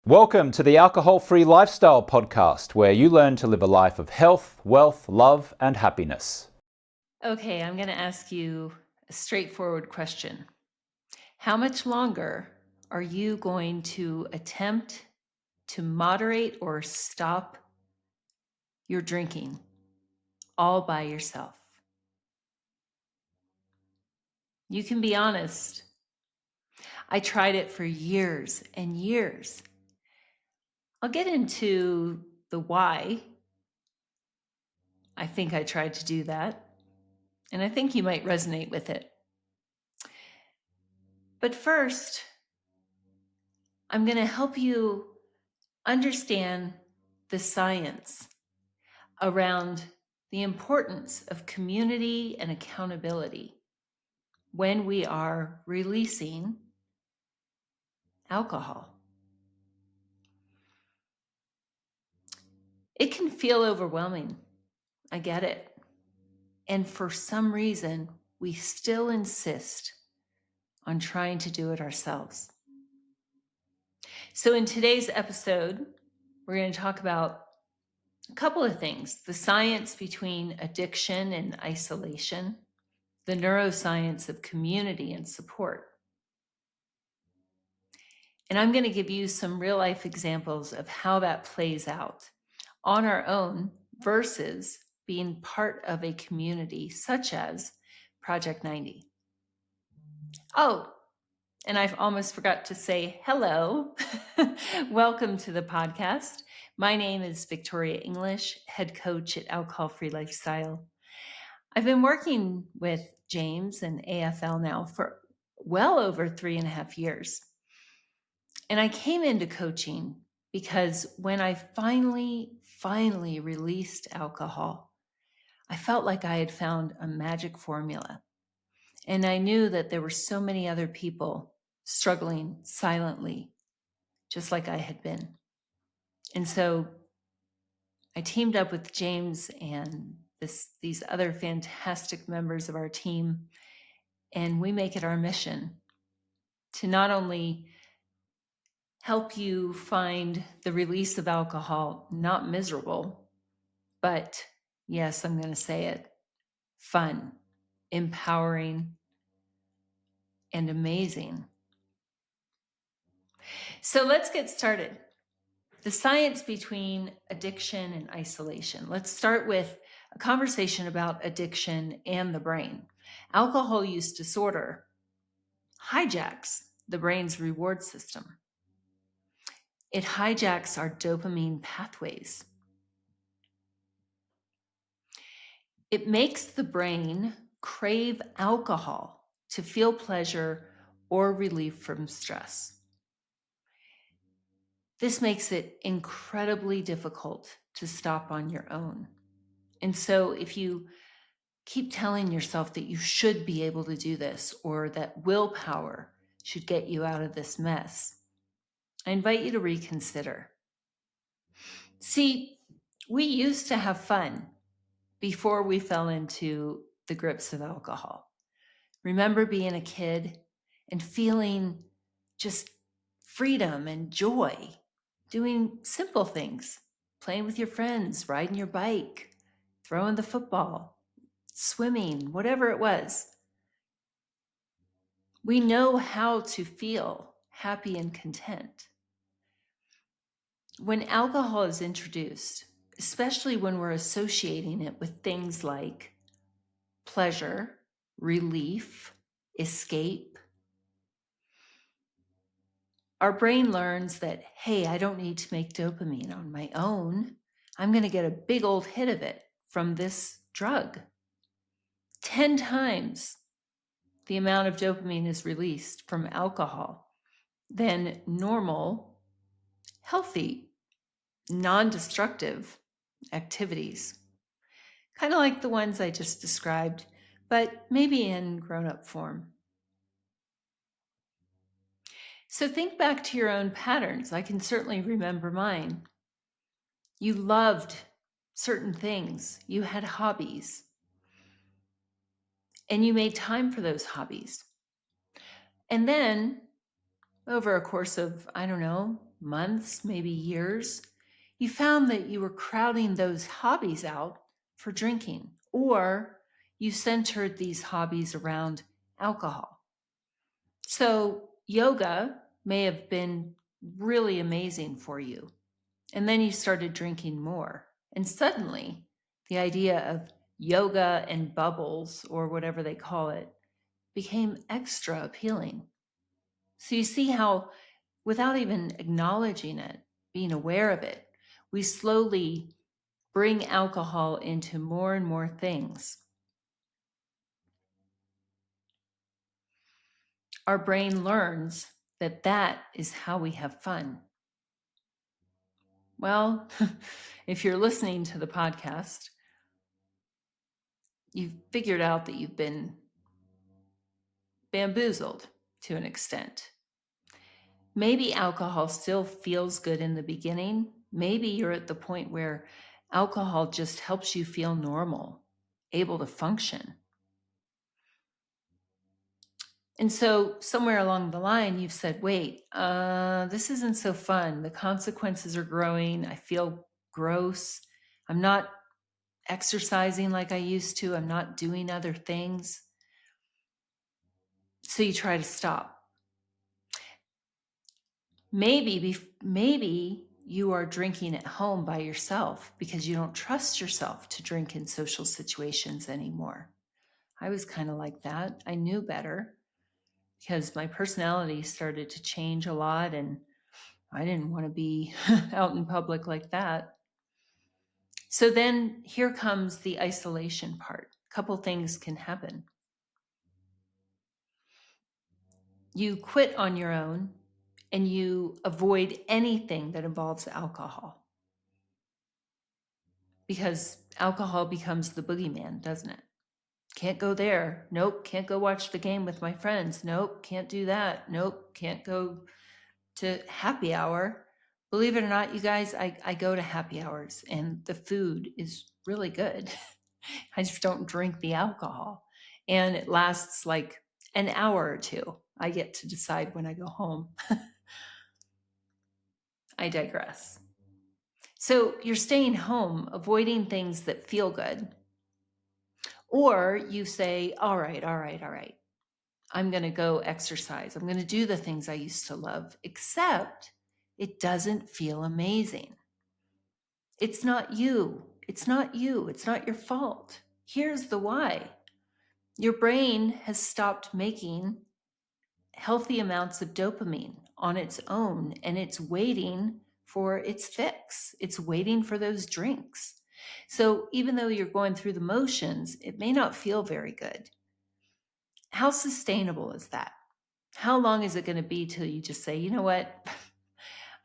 Welcome to the Alcohol-Free Lifestyle Podcast, where you learn to live a life of health, wealth, love, and happiness. Okay, I'm going to ask you a straightforward question. How much longer are you going to attempt to moderate or stop your drinking all by yourself? You can be honest. I tried it for years and years. I'll get into the why. I think I tried to do that, and I think you might resonate with it. But first, I'm going to help you understand the science around the importance of community and accountability when we are releasing alcohol. It can feel overwhelming. I get it. And for some reason, we still insist on trying to do it ourselves. So in today's episode, we're going to talk about a couple of things: the science between addiction and isolation, the neuroscience of community and support. And I'm going to give you some real life examples of how that plays out on our own versus being part of a community such as Project 90. Oh, and I almost forgot to say hello. Welcome to the podcast. My name is Victoria English, head coach at Alcohol Free Lifestyle. I've been working with James and AFL now for well over 3.5 years. And I came into coaching because when I finally released alcohol, I felt like I had found a magic formula. And I knew that there were so many other people struggling silently, just like I had been. And so I teamed up with James and these other fantastic members of our team, and we make it our mission to not only help you find the release of alcohol not miserable, but yes, I'm going to say it, fun, empowering, and amazing. So let's get started. The science between addiction and isolation. Let's start with a conversation about addiction and the brain. Alcohol use disorder hijacks the brain's reward system. It hijacks our dopamine pathways. It makes the brain crave alcohol to feel pleasure or relief from stress. This makes it incredibly difficult to stop on your own. And so if you keep telling yourself that you should be able to do this or that willpower should get you out of this mess, I invite you to reconsider. See, we used to have fun before we fell into the grips of alcohol. Remember being a kid and feeling just freedom and joy, doing simple things, playing with your friends, riding your bike, throwing the football, swimming, whatever it was. We know how to feel happy and content. When alcohol is introduced, especially when we're associating it with things like pleasure, relief, escape, our brain learns that, hey, I don't need to make dopamine on my own. I'm going to get a big old hit of it from this drug. 10 times the amount of dopamine is released from alcohol than normal, healthy, non-destructive activities. Kind of like the ones I just described, but maybe in grown-up form. So think back to your own patterns. I can certainly remember mine. You loved certain things. You had hobbies. And you made time for those hobbies. And then over a course of, I don't know, months, maybe years, you found that you were crowding those hobbies out for drinking, or you centered these hobbies around alcohol. So, yoga may have been really amazing for you. And then you started drinking more. And suddenly, the idea of yoga and bubbles, or whatever they call it, became extra appealing. So you see how, without even acknowledging it, being aware of it, we slowly bring alcohol into more and more things. Our brain learns that that is how we have fun. Well, if you're listening to the podcast, you've figured out that you've been bamboozled to an extent. Maybe alcohol still feels good in the beginning. Maybe you're at the point where alcohol just helps you feel normal, able to function. And so somewhere along the line, you've said, wait, this isn't so fun. The consequences are growing. I feel gross. I'm not exercising like I used to. I'm not doing other things. So you try to stop. Maybe you are drinking at home by yourself because you don't trust yourself to drink in social situations anymore. I was kind of like that. I knew better because my personality started to change a lot and I didn't want to be out in public like that. So then here comes the isolation part. A couple things can happen. You quit on your own and you avoid anything that involves alcohol because alcohol becomes the boogeyman, doesn't it? Can't go there. Nope. Can't go watch the game with my friends. Nope. Can't do that. Nope. Can't go to happy hour. Believe it or not, you guys, I go to happy hours and the food is really good. I just don't drink the alcohol. And it lasts like an hour or two. I get to decide when I go home. I digress. So you're staying home, avoiding things that feel good. Or you say, all right. I'm going to go exercise. I'm going to do the things I used to love, except it doesn't feel amazing. It's not you. It's not you. It's not your fault. Here's the why. Your brain has stopped making healthy amounts of dopamine on its own, and it's waiting for its fix. It's waiting for those drinks. So even though you're going through the motions, it may not feel very good. How sustainable is that? How long is it going to be till you just say, you know what?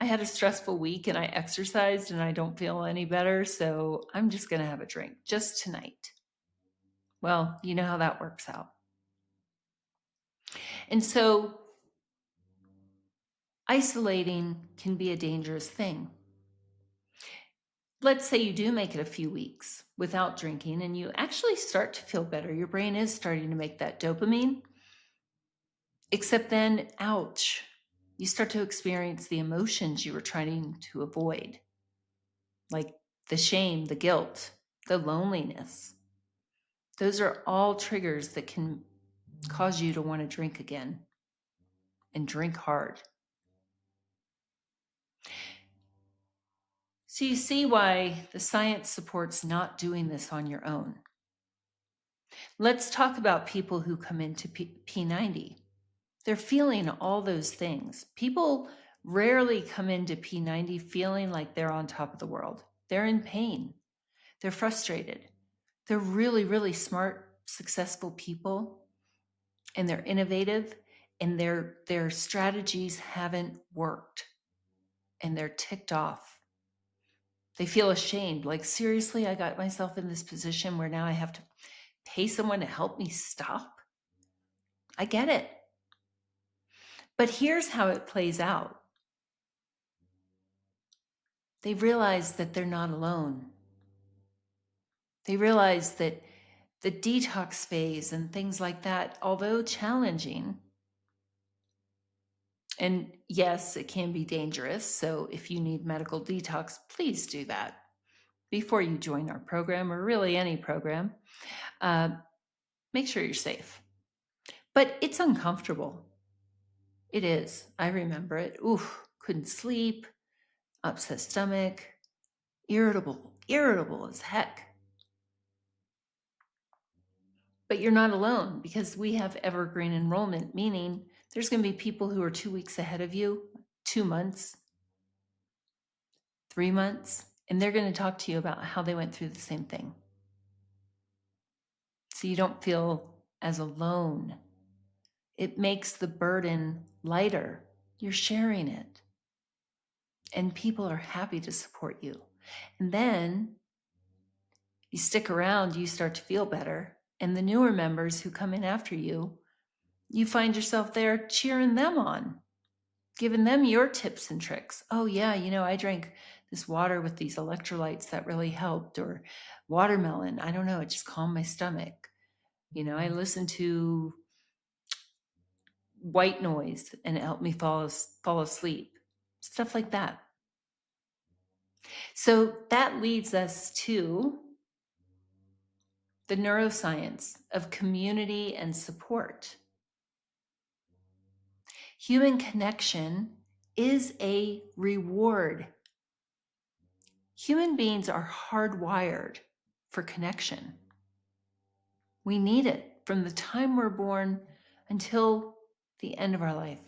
I had a stressful week and I exercised and I don't feel any better. So I'm just going to have a drink just tonight. Well, you know how that works out. And so isolating can be a dangerous thing. Let's say you do make it a few weeks without drinking and you actually start to feel better. Your brain is starting to make that dopamine. Except then, ouch, you start to experience the emotions you were trying to avoid, like the shame, the guilt, the loneliness. Those are all triggers that can cause you to want to drink again and drink hard. So you see why the science supports not doing this on your own. Let's talk about people who come into P90. They're feeling all those things. People rarely come into P90 feeling like they're on top of the world. They're in pain. They're frustrated. They're really, really smart, successful people, and they're innovative, and their strategies haven't worked, and they're ticked off. They feel ashamed. Like, seriously, I got myself in this position where now I have to pay someone to help me stop? I get it. But here's how it plays out. They realize that they're not alone. They realize that the detox phase and things like that, although challenging, And yes, it can be dangerous. So if you need medical detox, please do that before you join our program, or really any program. Make sure you're safe. But it's uncomfortable. It is. I remember it. Oof, couldn't sleep, upset stomach, irritable as heck. But you're not alone, because we have evergreen enrollment, meaning there's going to be people who are 2 weeks ahead of you, 2 months, 3 months, and they're going to talk to you about how they went through the same thing. So you don't feel as alone. It makes the burden lighter. You're sharing it. And people are happy to support you. And then you stick around, you start to feel better. And the newer members who come in after you, you find yourself there cheering them on, giving them your tips and tricks. Oh, yeah, I drank this water with these electrolytes that really helped, or watermelon. I don't know, it just calmed my stomach. I listened to white noise and it helped me fall asleep. Stuff like that. So that leads us to the neuroscience of community and support. Human connection is a reward. Human beings are hardwired for connection. We need it from the time we're born until the end of our life.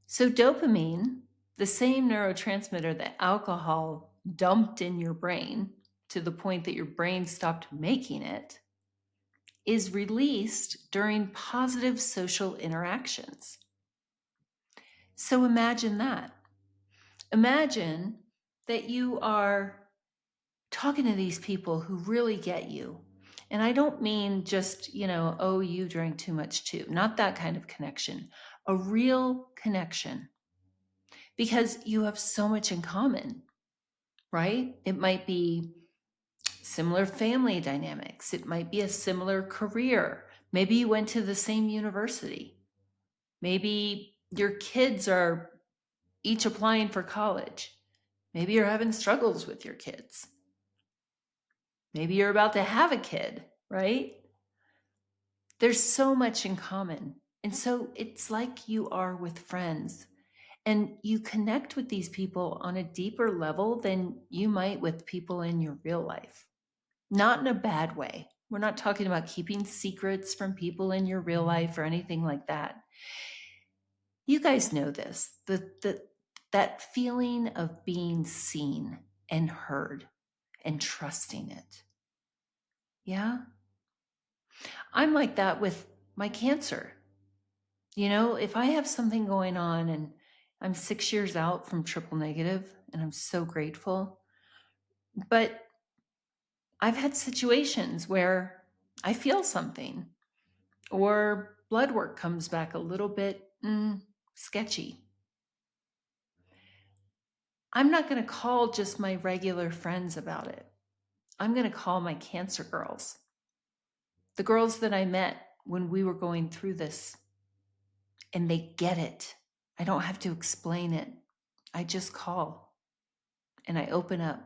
So dopamine, the same neurotransmitter that alcohol dumped in your brain to the point that your brain stopped making it, is released during positive social interactions. So imagine that. Imagine that you are talking to these people who really get you. And I don't mean just, oh, you drank too much too. Not that kind of connection. A real connection. Because you have so much in common, right? It might be similar family dynamics. It might be a similar career. Maybe you went to the same university. Maybe your kids are each applying for college. Maybe you're having struggles with your kids. Maybe you're about to have a kid, right? There's so much in common. And so it's like you are with friends, and you connect with these people on a deeper level than you might with people in your real life. Not in a bad way. We're not talking about keeping secrets from people in your real life or anything like that. You guys know this, that feeling of being seen and heard and trusting it. Yeah? I'm like that with my cancer. If I have something going on and I'm 6 years out from triple negative, and I'm so grateful, but I've had situations where I feel something, or blood work comes back a little bit sketchy. I'm not going to call just my regular friends about it. I'm going to call my cancer girls, the girls that I met when we were going through this, and they get it. I don't have to explain it. I just call and I open up,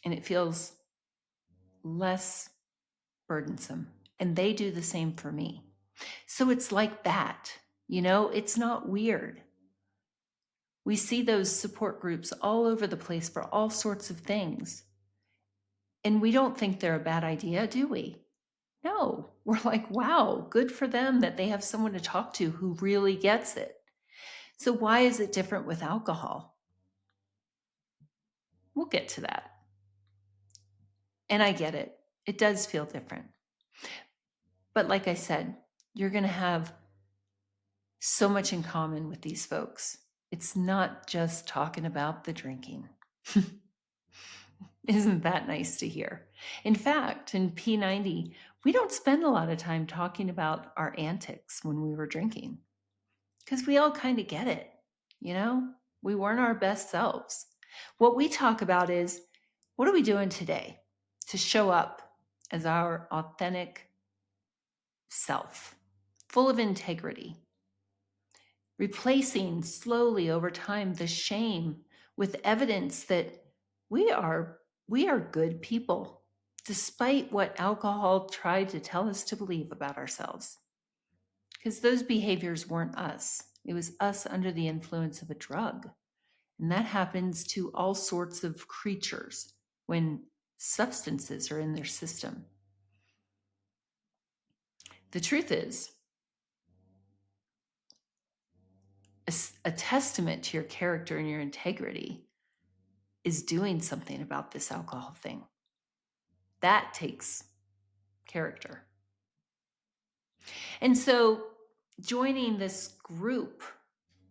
and it feels less burdensome. And they do the same for me. So it's like that, it's not weird. We see those support groups all over the place for all sorts of things. And we don't think they're a bad idea, do we? No, we're like, wow, good for them that they have someone to talk to who really gets it. So why is it different with alcohol? We'll get to that. And I get it. It does feel different. But like I said, you're going to have so much in common with these folks. It's not just talking about the drinking. Isn't that nice to hear? In fact, in P90, we don't spend a lot of time talking about our antics when we were drinking, because we all kind of get it. We weren't our best selves. What we talk about is, what are we doing today to show up as our authentic self, full of integrity, replacing slowly over time the shame with evidence that we are good people, despite what alcohol tried to tell us to believe about ourselves. Because those behaviors weren't us. It was us under the influence of a drug. And that happens to all sorts of creatures when substances are in their system. The truth is, a testament to your character and your integrity is doing something about this alcohol thing. That takes character. And so, joining this group,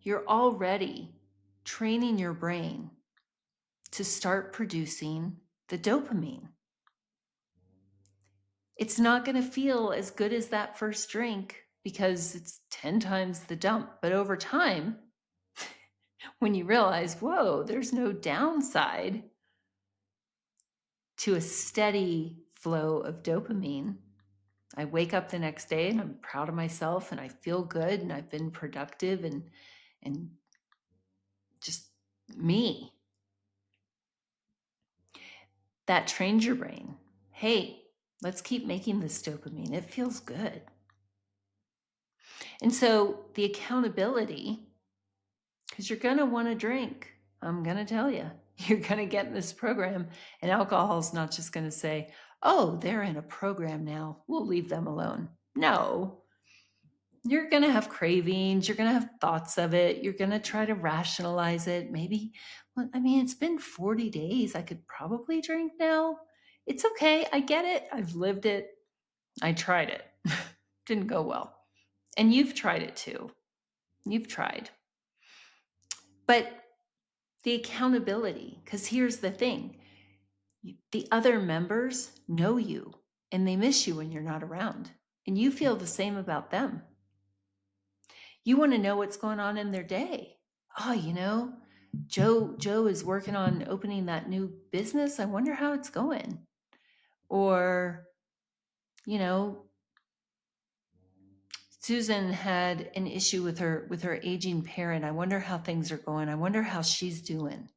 you're already training your brain to start producing the dopamine. It's not going to feel as good as that first drink because it's 10 times the dump. But over time, when you realize, whoa, there's no downside to a steady flow of dopamine, I wake up the next day and I'm proud of myself and I feel good and I've been productive and just me. That trains your brain. Hey, let's keep making this dopamine. It feels good. And so the accountability, because you're going to want to drink, I'm going to tell you, you're going to get in this program, and alcohol is not just going to say, oh, they're in a program now, we'll leave them alone. No, you're going to have cravings. You're going to have thoughts of it. You're going to try to rationalize it. Maybe, well, I mean, it's been 40 days. I could probably drink now. It's okay. I get it. I've lived it. I tried it. Didn't go well. And you've tried it too. You've tried. But the accountability, because here's the thing, the other members know you and they miss you when you're not around. And you feel the same about them. You want to know what's going on in their day. Oh, Joe is working on opening that new business. I wonder how it's going. Or, Susan had an issue with her aging parent. I wonder how things are going. I wonder how she's doing.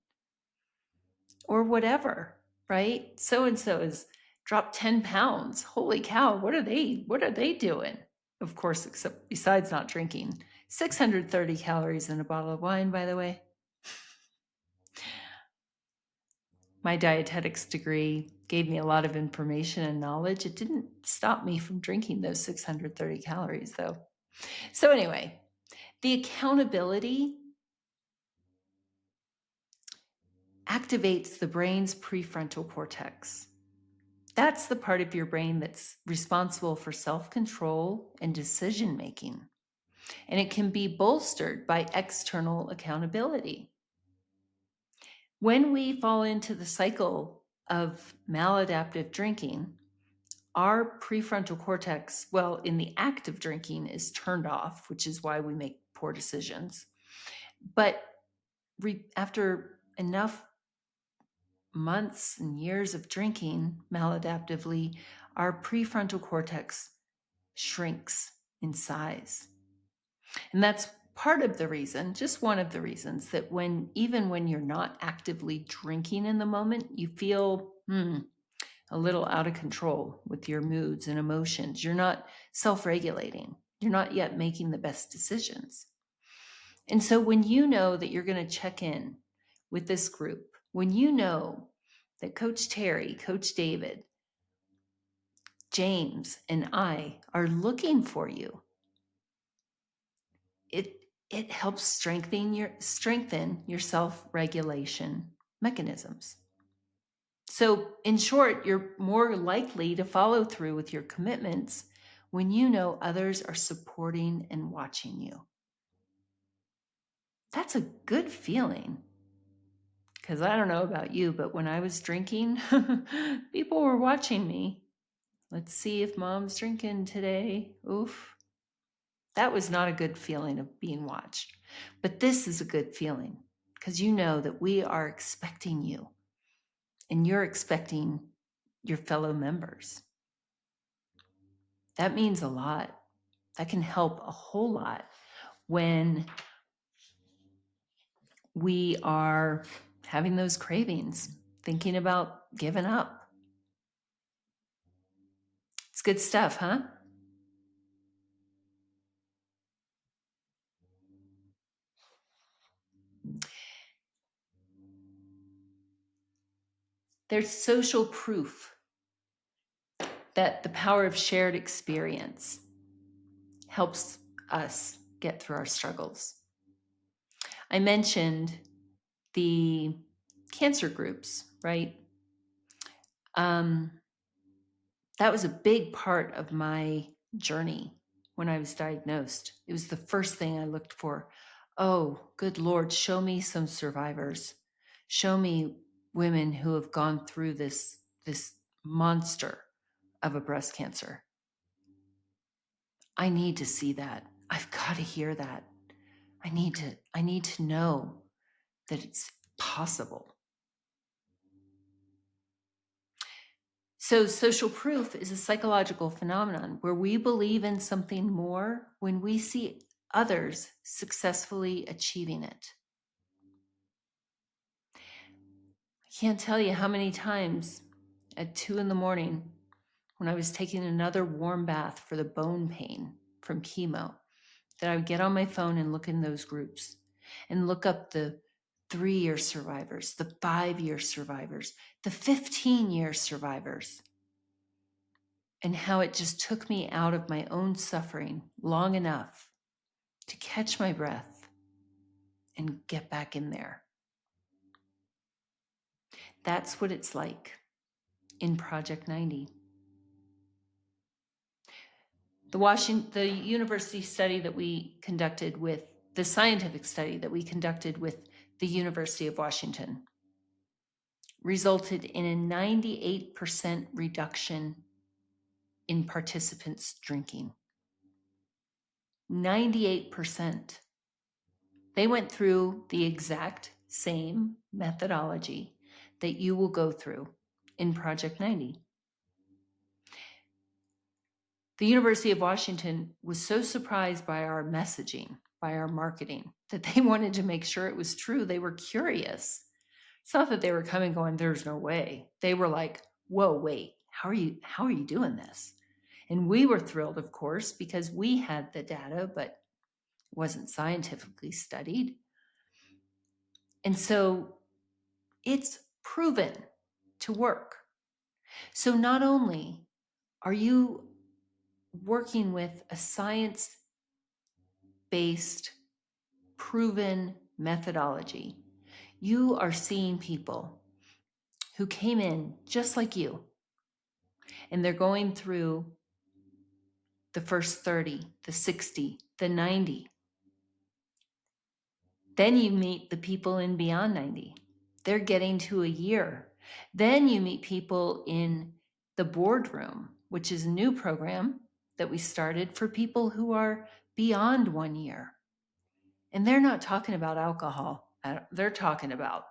Or whatever, right? So and so has dropped 10 pounds. Holy cow, what are they doing? Of course, except besides not drinking. 630 calories in a bottle of wine, by the way. My dietetics degree gave me a lot of information and knowledge. It didn't stop me from drinking those 630 calories, though. So, anyway, the accountability activates the brain's prefrontal cortex. That's the part of your brain that's responsible for self-control and decision making. And it can be bolstered by external accountability. When we fall into the cycle of maladaptive drinking, our prefrontal cortex, well, in the act of drinking, is turned off, which is why we make poor decisions. But after enough months and years of drinking maladaptively, our prefrontal cortex shrinks in size. And that's part of the reason, just one of the reasons, that even when you're not actively drinking in the moment, you feel a little out of control with your moods and emotions. You're not self-regulating. You're not yet making the best decisions. And so when you know that you're going to check in with this group, when you know that Coach Terry, Coach David, James, and I are looking for you, it helps strengthen your self-regulation mechanisms. So in short, you're more likely to follow through with your commitments when you know others are supporting and watching you. That's a good feeling. Because I don't know about you, but when I was drinking, people were watching me. Let's see if mom's drinking today. Oof. That was not a good feeling of being watched. But this is a good feeling because you know that we are expecting you and you're expecting your fellow members. That means a lot. That can help a whole lot when we are having those cravings, thinking about giving up. It's good stuff, huh? There's social proof that the power of shared experience helps us get through our struggles. I mentioned the cancer groups, right? That was a big part of my journey when I was diagnosed. It was the first thing I looked for. Oh, good Lord, show me some survivors. Show me women who have gone through this monster of a breast cancer. I need to see that. I've got to hear that. I need to know that it's possible. So social proof is a psychological phenomenon where we believe in something more when we see others successfully achieving it. I can't tell you how many times at 2 a.m. when I was taking another warm bath for the bone pain from chemo, that I would get on my phone and look in those groups and look up the 3-year survivors, the 5-year survivors, the 15-year survivors, and how it just took me out of my own suffering long enough to catch my breath and get back in there. That's what it's like in Project 90. The university study that we conducted with, the scientific study that we conducted with the University of Washington resulted in a 98% reduction in participants drinking. 98%. They went through the exact same methodology that you will go through in Project 90. The University of Washington was so surprised by our messaging, by our marketing, that they wanted to make sure it was true. They were curious. It's not that they were coming going, there's no way. They were like, whoa, wait, how are you doing this? And we were thrilled, of course, because we had the data, but it wasn't scientifically studied. And so it's proven to work. So not only are you working with a science-based, proven methodology, you are seeing people who came in just like you, and they're going through the first 30, the 60, the 90. Then you meet the people in beyond 90. They're getting to a year. Then you meet people in the boardroom, which is a new program that we started for people who are beyond 1 year. And they're not talking about alcohol. They're talking about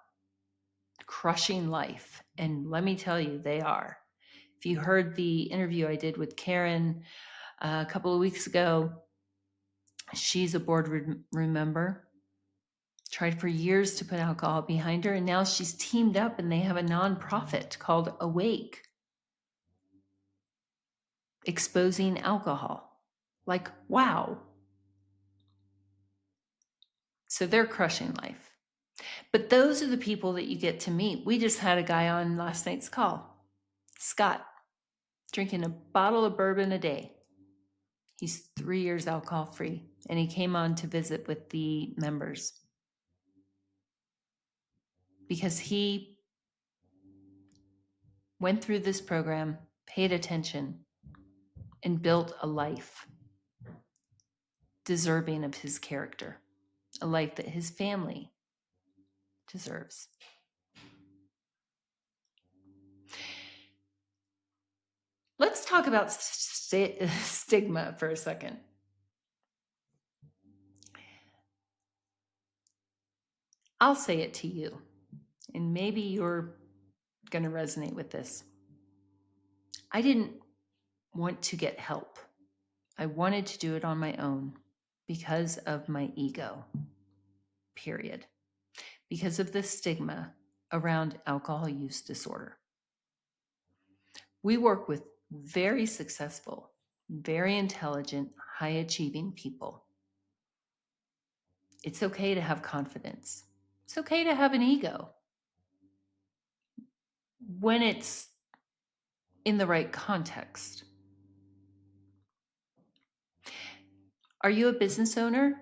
crushing life. And let me tell you, they are. If you heard the interview I did with Karen a couple of weeks ago, she's a boardroom member. Tried for years to put alcohol behind her, and now she's teamed up and they have a nonprofit called Awake, exposing alcohol. Like, wow. So they're crushing life. But those are the people that you get to meet. We just had a guy on last night's call, Scott, drinking a bottle of bourbon a day. He's 3 years alcohol free, and he came on to visit with the members because he went through this program, paid attention, and built a life deserving of his character, a life that his family deserves. Let's talk about stigma for a second. I'll say it to you, and maybe you're going to resonate with this. I didn't want to get help. I wanted to do it on my own because of my ego, period. because of the stigma around alcohol use disorder. We work with very successful, very intelligent, high-achieving people. It's okay to have confidence. It's okay to have an ego when it's in the right context. Are you a business owner?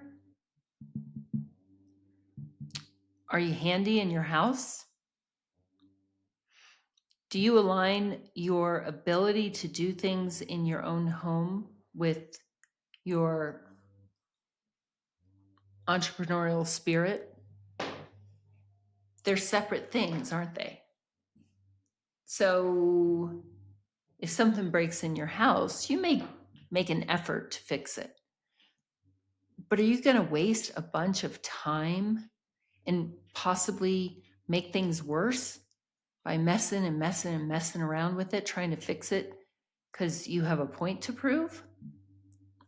Are you handy in your house? Do you align your ability to do things in your own home with your entrepreneurial spirit? They're separate things, aren't they? So if something breaks in your house, you may make an effort to fix it. But are you going to waste a bunch of time and possibly make things worse by messing around with it, trying to fix it because you have a point to prove?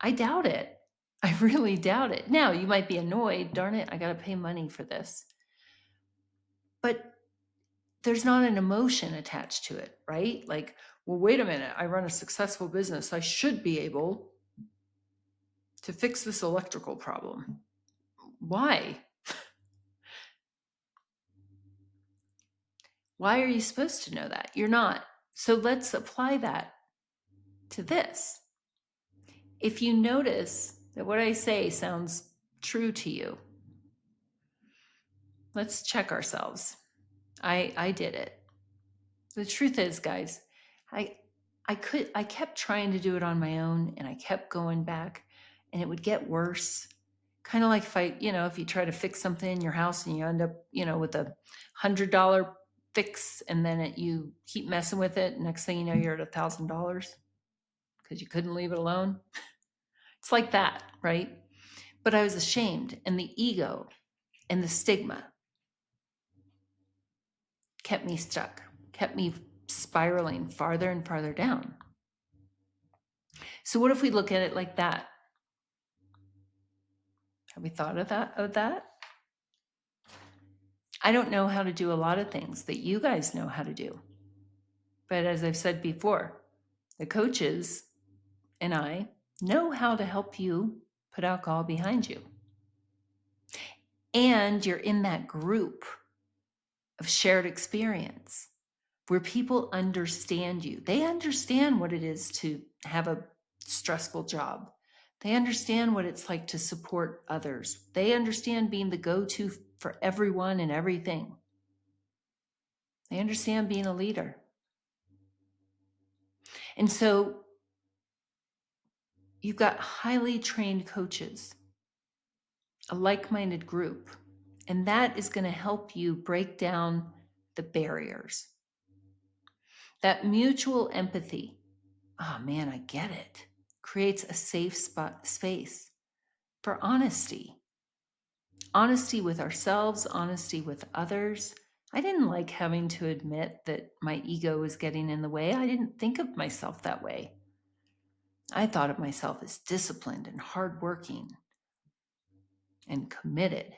I doubt it. I really doubt it. Now, you might be annoyed, darn it, I got to pay money for this. But there's not an emotion attached to it, right? Like, well, wait a minute, I run a successful business. I should be able to fix this electrical problem. Why? Why are you supposed to know that? You're not. So let's apply that to this. If you notice that what I say sounds true to you, let's check ourselves. I did it. The truth is, guys, I kept trying to do it on my own, and I kept going back, and it would get worse. Kind of like if you try to fix something in your house and you end up, with $100 fix, and then you keep messing with it. Next thing you know, you're at $1,000 because you couldn't leave it alone. It's like that, right? But I was ashamed, and the ego and the stigma kept me stuck, kept me spiraling farther and farther down. So what if we look at it like that? Have we thought of that? I don't know how to do a lot of things that you guys know how to do. But as I've said before, the coaches and I know how to help you put alcohol behind you. And you're in that group of shared experience where people understand you. They understand what it is to have a stressful job. They understand what it's like to support others. They understand being the go-to for everyone and everything. They understand being a leader. And so you've got highly trained coaches, a like-minded group, and that is going to help you break down the barriers. That mutual empathy, oh man, I get it, creates a safe space for honesty. Honesty with ourselves, honesty with others. I didn't like having to admit that my ego was getting in the way. I didn't think of myself that way. I thought of myself as disciplined and hardworking and committed.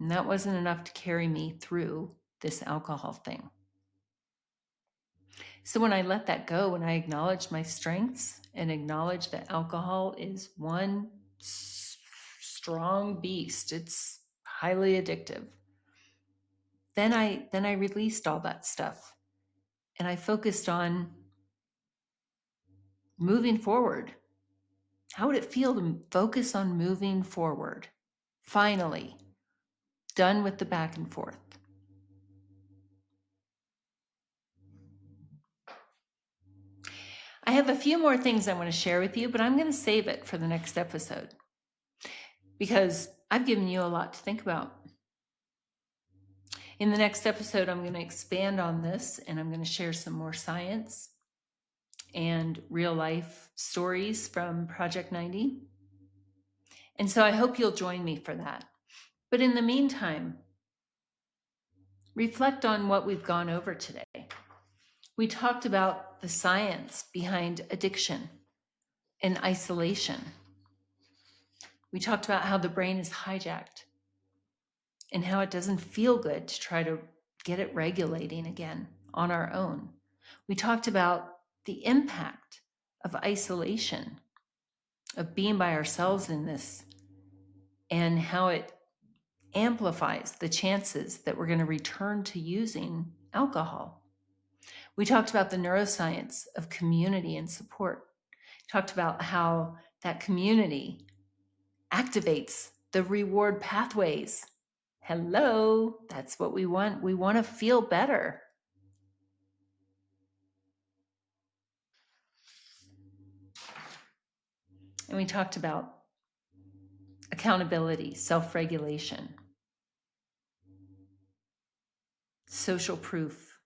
And that wasn't enough to carry me through this alcohol thing. So when I let that go, when I acknowledged my strengths and acknowledged that alcohol is one strong beast, it's highly addictive, then I released all that stuff and I focused on moving forward. How would it feel to focus on moving forward? Finally, done with the back and forth. I have a few more things I want to share with you, but I'm going to save it for the next episode because I've given you a lot to think about. In the next episode, I'm going to expand on this and I'm going to share some more science and real life stories from Project 90. And so I hope you'll join me for that. But in the meantime, reflect on what we've gone over today. We talked about the science behind addiction and isolation. We talked about how the brain is hijacked and how it doesn't feel good to try to get it regulating again on our own. We talked about the impact of isolation, of being by ourselves in this, and how it amplifies the chances that we're going to return to using alcohol. We talked about the neuroscience of community and support. Talked about how that community activates the reward pathways. Hello, that's what we want. We want to feel better. And we talked about accountability, self-regulation, social proof,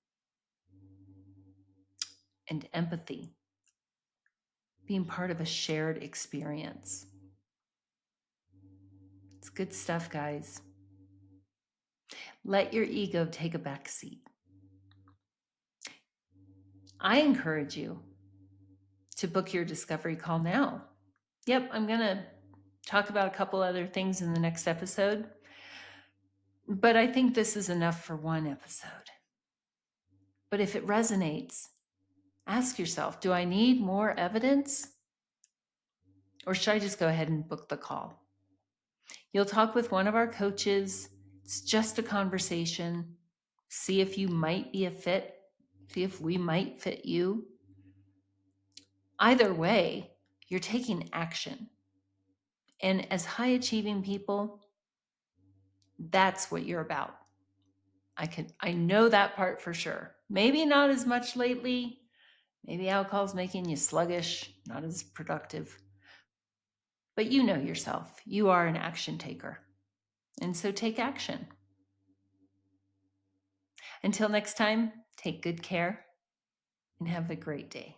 and empathy, being part of a shared experience. It's good stuff, guys. Let your ego take a back seat. I encourage you to book your discovery call now. Yep, I'm going to talk about a couple other things in the next episode, but I think this is enough for one episode. But if it resonates, ask yourself, do I need more evidence? Or should I just go ahead and book the call? You'll talk with one of our coaches. It's just a conversation. See if you might be a fit. See if we might fit you. Either way, you're taking action. And as high achieving people, that's what you're about. I know that part for sure. Maybe not as much lately. Maybe alcohol's making you sluggish, not as productive. But you know yourself. You are an action taker. And so take action. Until next time, take good care and have a great day.